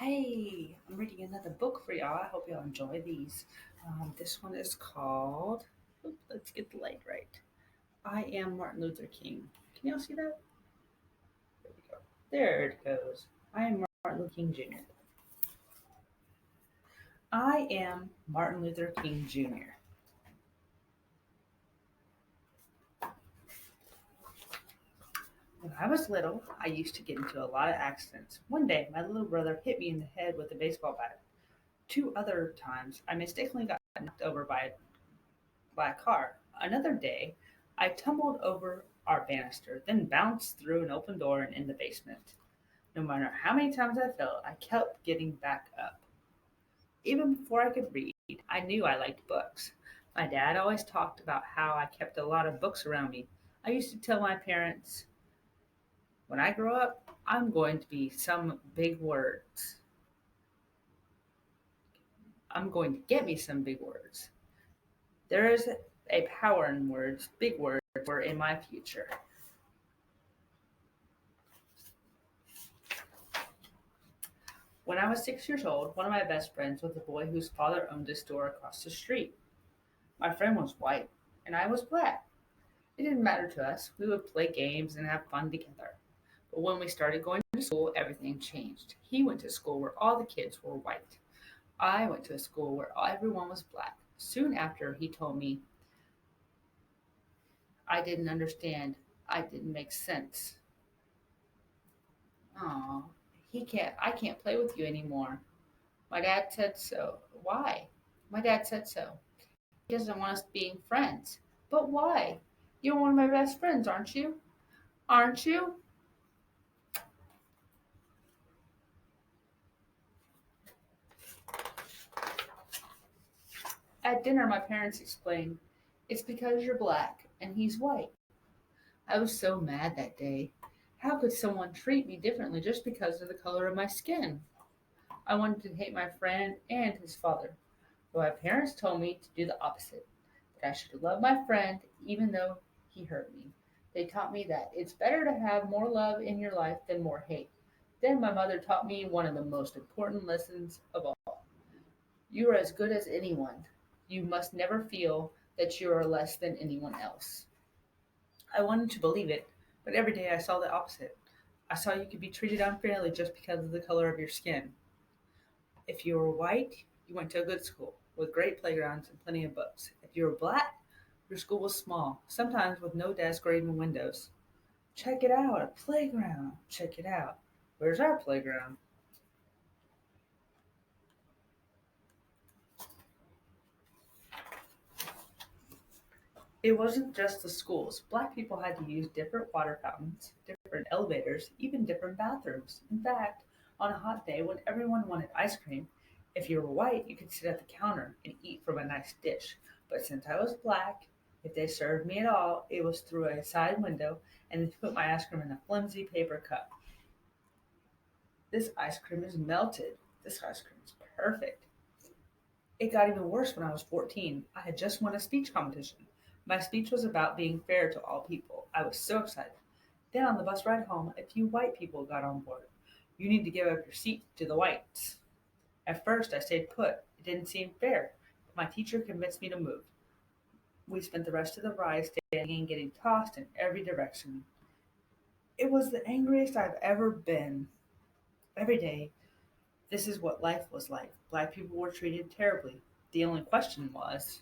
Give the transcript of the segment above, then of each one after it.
Hey, I'm reading another book for y'all. I hope y'all enjoy these. This one is called, let's get the light right. I Am Martin Luther King. Can y'all see that? There we go. There it goes. I am Martin Luther King Jr. I am Martin Luther King Jr. When I was little, I used to get into a lot of accidents. One day, my little brother hit me in the head with a baseball bat. Two other times, I mistakenly got knocked over by a car. Another day, I tumbled over our banister, then bounced through an open door and in the basement. No matter how many times I fell, I kept getting back up. Even before I could read, I knew I liked books. My dad always talked about how I kept a lot of books around me. I used to tell my parents, when I grow up, I'm going to be some big words. I'm going to get me some big words. There is a power in words, big words, were in my future. When I was 6 years old, one of my best friends was a boy whose father owned a store across the street. My friend was white, and I was black. It didn't matter to us. We would play games and have fun together. But when we started going to school, everything changed. He went to school where all the kids were white. I went to a school where everyone was black. Soon after, he told me I didn't understand. I didn't make sense. Oh, I can't play with you anymore. My dad said so. Why? My dad said so. He doesn't want us being friends. But why? You're one of my best friends, aren't you? Aren't you? At dinner, my parents explained, it's because you're black and he's white. I was so mad that day. How could someone treat me differently just because of the color of my skin? I wanted to hate my friend and his father, but my parents told me to do the opposite, that I should love my friend even though he hurt me. They taught me that it's better to have more love in your life than more hate. Then my mother taught me one of the most important lessons of all. You are as good as anyone. You must never feel that you are less than anyone else. I wanted to believe it, but every day I saw the opposite. I saw you could be treated unfairly just because of the color of your skin. If you were white, you went to a good school with great playgrounds and plenty of books. If you were black, your school was small, sometimes with no desk or even windows. Check it out, a playground. Check it out. Where's our playground? It wasn't just the schools. Black people had to use different water fountains, different elevators, even different bathrooms. In fact, on a hot day when everyone wanted ice cream, if you were white, you could sit at the counter and eat from a nice dish. But since I was black, if they served me at all, it was through a side window and they put my ice cream in a flimsy paper cup. This ice cream is melted. This ice cream is perfect. It got even worse when I was 14. I had just won a speech competition. My speech was about being fair to all people. I was so excited. Then on the bus ride home, a few white people got on board. You need to give up your seat to the whites. At first, I stayed put. It didn't seem fair. But my teacher convinced me to move. We spent the rest of the ride standing and getting tossed in every direction. It was the angriest I've ever been. Every day, this is what life was like. Black people were treated terribly. The only question was,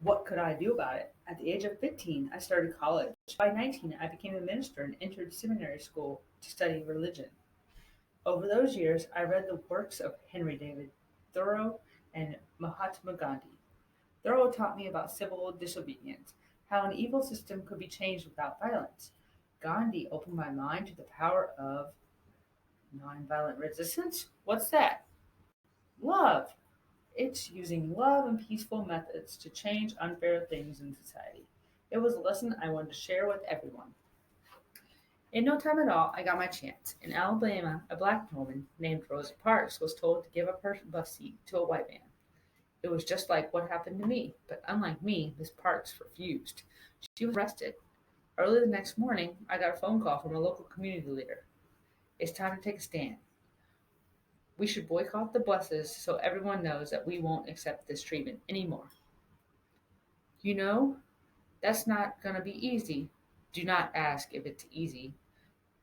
what could I do about it? At the age of 15, I started college. By 19, I became a minister and entered seminary school to study religion. Over those years, I read the works of Henry David Thoreau and Mahatma Gandhi. Thoreau taught me about civil disobedience, how an evil system could be changed without violence. Gandhi opened my mind to the power of nonviolent resistance. What's that? Love. It's using love and peaceful methods to change unfair things in society. It was a lesson I wanted to share with everyone. In no time at all, I got my chance. In Alabama, a black woman named Rosa Parks was told to give up her bus seat to a white man. It was just like what happened to me, but unlike me, Miss Parks refused. She was arrested. Early the next morning, I got a phone call from a local community leader. It's time to take a stand. We should boycott the buses so everyone knows that we won't accept this treatment anymore. You know, that's not going to be easy. Do not ask if it's easy.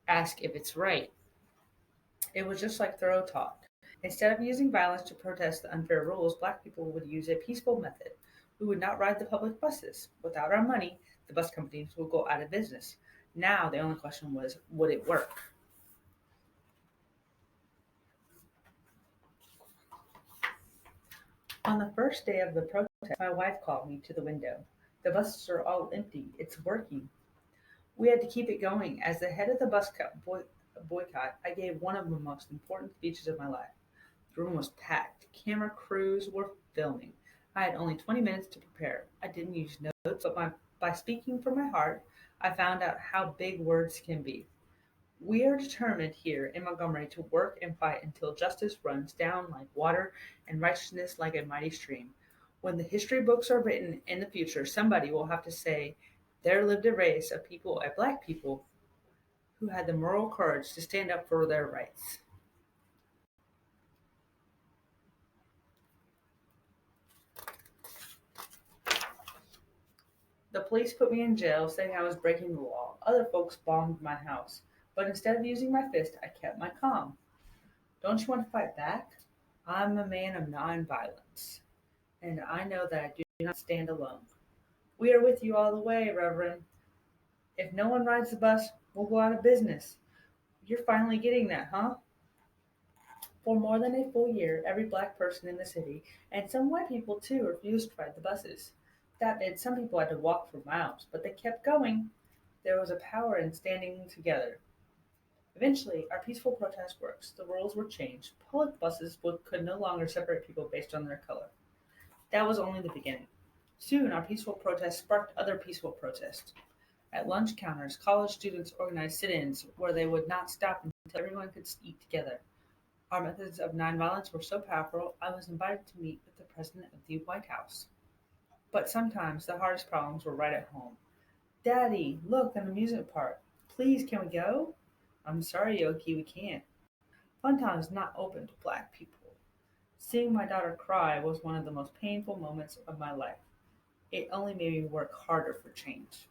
Ask if it's right. It was just like Thoreau taught. Instead of using violence to protest the unfair rules, black people would use a peaceful method. We would not ride the public buses. Without our money, the bus companies would go out of business. Now the only question was, would it work? On the first day of the protest, my wife called me to the window. The buses are all empty. It's working. We had to keep it going. As the head of the boycott, I gave one of the most important speeches of my life. The room was packed. Camera crews were filming. I had only 20 minutes to prepare. I didn't use notes, but by speaking from my heart, I found out how big words can be. We are determined here in Montgomery to work and fight until justice runs down like water and righteousness like a mighty stream. When the history books are written in the future, somebody will have to say, there lived a race of people, a black people, who had the moral courage to stand up for their rights. The police put me in jail saying I was breaking the law. Other folks bombed my house. But instead of using my fist, I kept my calm. Don't you want to fight back? I'm a man of nonviolence, and I know that I do not stand alone. We are with you all the way, Reverend. If no one rides the bus, we'll go out of business. You're finally getting that, huh? For more than a full year, every black person in the city, and some white people too, refused to ride the buses. That meant some people had to walk for miles, but they kept going. There was a power in standing together. Eventually, our peaceful protest works. The rules were changed. Public buses could no longer separate people based on their color. That was only the beginning. Soon, our peaceful protest sparked other peaceful protests. At lunch counters, college students organized sit ins where they would not stop until everyone could eat together. Our methods of nonviolence were so powerful, I was invited to meet with the president of the White House. But sometimes the hardest problems were right at home. Daddy, look, an amusement park. Please, can we go? I'm sorry, Yoki, we can't. Funtown is not open to black people. Seeing my daughter cry was one of the most painful moments of my life. It only made me work harder for change.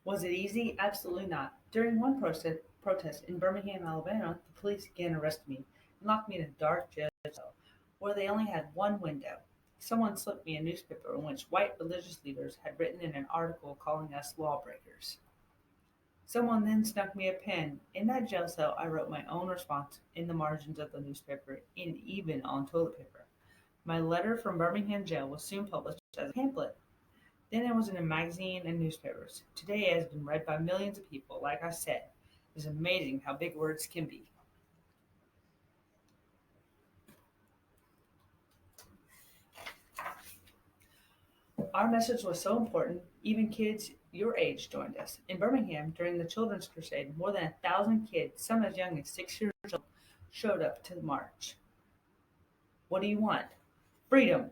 Was it easy? Absolutely not. During one protest in Birmingham, Alabama, the police again arrested me and locked me in a dark jail cell where they only had one window. Someone slipped me a newspaper in which white religious leaders had written in an article calling us lawbreakers. Someone then snuck me a pen. In that jail cell, I wrote my own response in the margins of the newspaper and even on toilet paper. My letter from Birmingham jail was soon published as a pamphlet. Then it was in a magazine and newspapers. Today it has been read by millions of people. Like I said, it's amazing how big words can be. Our message was so important, even kids your age joined us. In Birmingham, during the Children's Crusade, more than 1,000 kids, some as young as 6 years old, showed up to the march. What do you want? Freedom.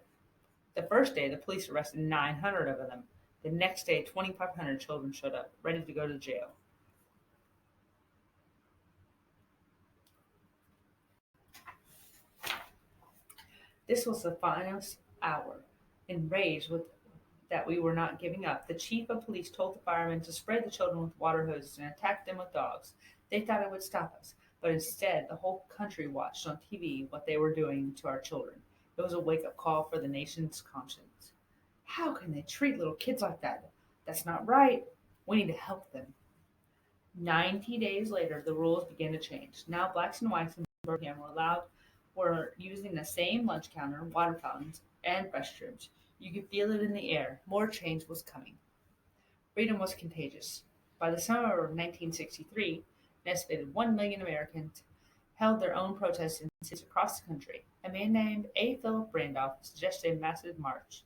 The first day, the police arrested 900 of them. The next day, 2,500 children showed up, ready to go to jail. This was the finest hour. Enraged with that we were not giving up, the chief of police told the firemen to spray the children with water hoses and attack them with dogs. They thought it would stop us, but instead the whole country watched on TV what they were doing to our children. It was a wake up call for the nation's conscience. How can they treat little kids like that? That's not right. We need to help them. 90 days later, the rules began to change. Now, blacks and whites in Birmingham were using the same lunch counter, water fountains, and restrooms. You could feel it in the air. More change was coming. Freedom was contagious. By the summer of 1963, an estimated 1 million Americans held their own protests in cities across the country. A man named A. Philip Randolph suggested a massive march.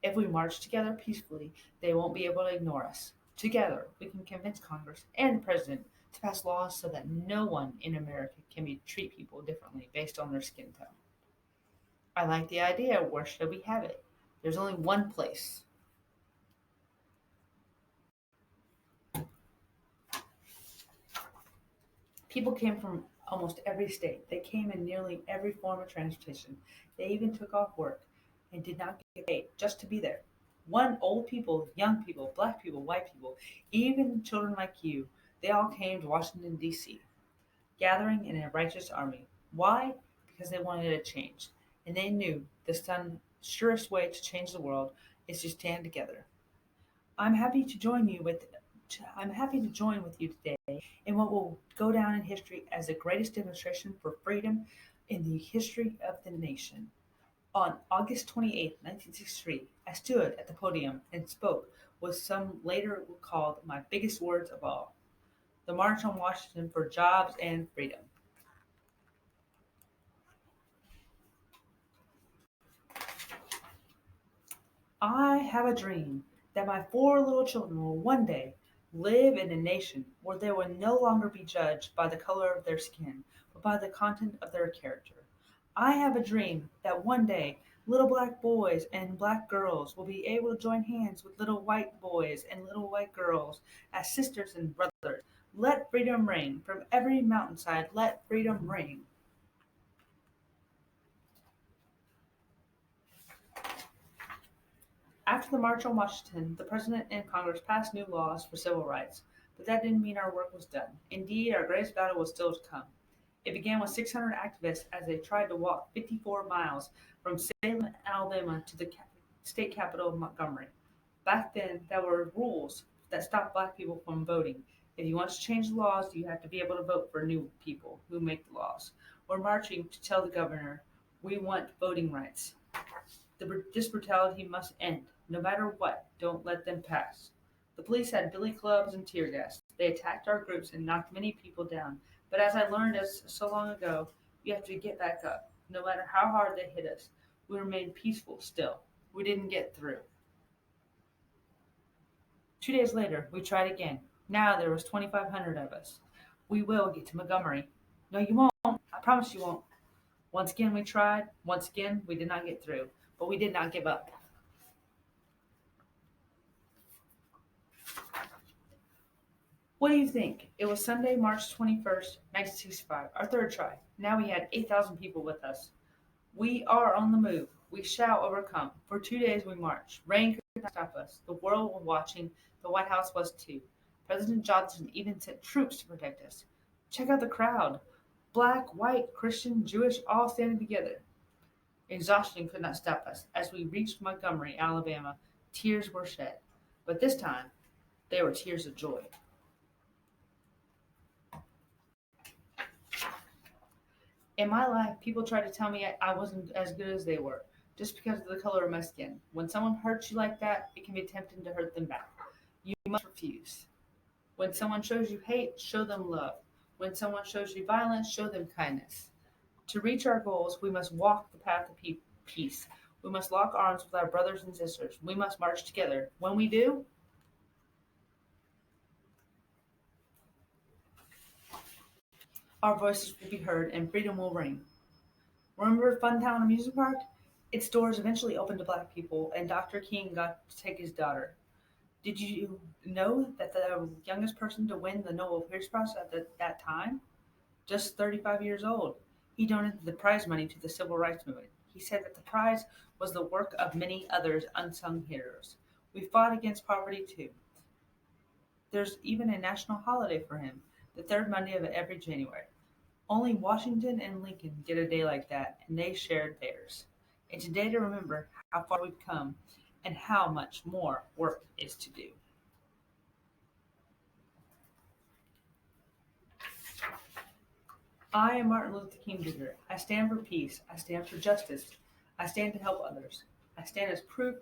If we march together peacefully, they won't be able to ignore us. Together, we can convince Congress and the President to pass laws so that no one in America can treat people differently based on their skin tone. I like the idea. Where should we have it? There's only one place. People came from almost every state. They came in nearly every form of transportation. They even took off work and did not get paid just to be there. One, old people, young people, black people, white people, even children like you, they all came to Washington, D.C., gathering in a righteous army. Why? Because they wanted a change. And they knew the surest way to change the world is to stand together. I'm happy to join you with I'm happy to join with you today in what will go down in history as the greatest demonstration for freedom in the history of the nation. On August 28, 1963, I stood at the podium and spoke what some later called my biggest words of all, the March on Washington for Jobs and Freedom. I have a dream that my four little children will one day live in a nation where they will no longer be judged by the color of their skin, but by the content of their character. I have a dream that one day little black boys and black girls will be able to join hands with little white boys and little white girls as sisters and brothers. Let freedom ring from every mountainside. Let freedom ring. After the March on Washington, the President and Congress passed new laws for civil rights, but that didn't mean our work was done. Indeed, our greatest battle was still to come. It began with 600 activists as they tried to walk 54 miles from Salem, Alabama to the state capital of Montgomery. Back then, there were rules that stopped black people from voting. If you want to change the laws, you have to be able to vote for new people who make the laws. We're marching to tell the governor we want voting rights. This brutality must end. No matter what, don't let them pass. The police had billy clubs and tear gas. They attacked our groups and knocked many people down. But as I learned as so long ago, you have to get back up. No matter how hard they hit us, we remained peaceful still. We didn't get through. 2 days later, we tried again. Now there was 2,500 of us. We will get to Montgomery. No, you won't. I promise you won't. Once again, we tried. Once again, we did not get through. But we did not give up. What do you think? It was Sunday, March 21st, 1965, our third try. Now we had 8,000 people with us. We are on the move. We shall overcome. For 2 days we marched. Rain could not stop us. The world was watching. The White House was too. President Johnson even sent troops to protect us. Check out the crowd. Black, white, Christian, Jewish, all standing together. Exhaustion could not stop us. As we reached Montgomery, Alabama, tears were shed. But this time, they were tears of joy. In my life, people tried to tell me I wasn't as good as they were, just because of the color of my skin. When someone hurts you like that, it can be tempting to hurt them back. You must refuse. When someone shows you hate, show them love. When someone shows you violence, show them kindness. To reach our goals, we must walk the path of peace. We must lock arms with our brothers and sisters. We must march together. When we do, our voices will be heard and freedom will ring. Remember Funtown Amusement Park? Its doors eventually opened to black people, and Dr. King got to take his daughter. Did you know that the youngest person to win the Nobel Peace Prize at that time? Just 35 years old. He donated the prize money to the civil rights movement. He said that the prize was the work of many others unsung heroes. We fought against poverty too. There's even a national holiday for him, the third Monday of every January. Only Washington and Lincoln get a day like that, and they shared theirs. It's a day to remember how far we've come and how much more work is to do. I am Martin Luther King Jr. I stand for peace. I stand for justice. I stand to help others. I stand as proof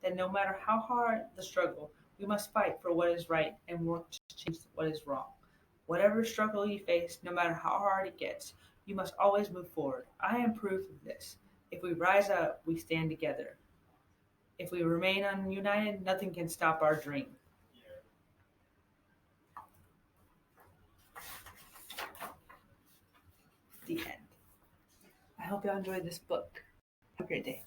that no matter how hard the struggle, we must fight for what is right and work to change what is wrong. Whatever struggle you face, no matter how hard it gets, you must always move forward. I am proof of this. If we rise up, we stand together. If we remain ununited, nothing can stop our dream. The end. I hope y'all enjoyed this book. Have a great day.